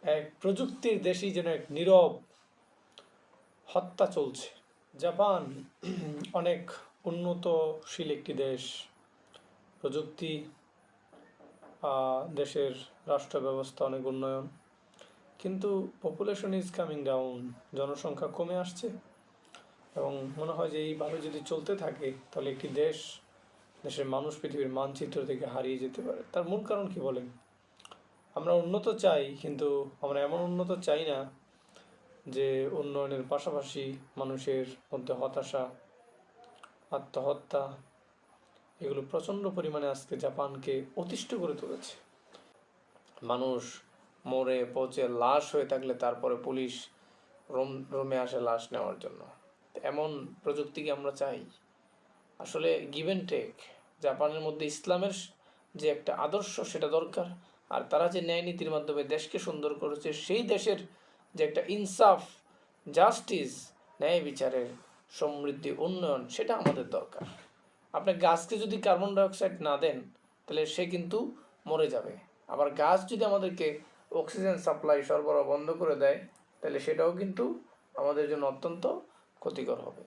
এক প্রযুক্তির দেশই যেন এক নীরব হত্যা চলছে। জাপান অনেক উন্নতশীল একটি দেশ, প্রযুক্তি, দেশের রাষ্ট্র ব্যবস্থা অনেক উন্নয়ন, কিন্তু পপুলেশন ইজ কামিং ডাউন, জনসংখ্যা কমে আসছে এবং মনে হয় যে এইভাবে যদি চলতে থাকে তাহলে একটি দেশের মানুষ পৃথিবীর মানচিত্র থেকে হারিয়ে যেতে পারে। তার মূল কারণ কি বলেন? আমরা উন্নত চাই, কিন্তু আমরা এমন উন্নত চাই না যে উন্নয়নের পাশাপাশি মানুষের মধ্যে হতাশা, আত্মহত্যা, এগুলো প্রচণ্ড পরিমাণে আজকে জাপানকে অতিষ্ঠ করে তুলেছে। মানুষ মরে পচে লাশ হয়ে থাকলে তারপরে পুলিশ রোমে আসে লাশ নেওয়ার জন্য। এমন প্রযুক্তি কি আমরা চাই? আসলে গিভ অ্যান্ড টেক। জাপানের মধ্যে ইসলামের যে একটা আদর্শ সেটা দরকার, আর তারা যে ন্যায় নীতির মাধ্যমে দেশকে সুন্দর করেছে, সেই দেশের যে একটা ইনসাফ, জাস্টিস, ন্যায় বিচারের, সমৃদ্ধি, উন্নয়ন, সেটা আমাদের দরকার। আপনি গাছকে যদি কার্বন ডাইঅক্সাইড না দেন তাহলে সে কিন্তু মরে যাবে। আবার গাছ যদি আমাদেরকে অক্সিজেন সাপ্লাই সরবরাহ বন্ধ করে দেয় তাহলে সেটাও কিন্তু আমাদের জন্য অত্যন্ত ক্ষতিকর হবে।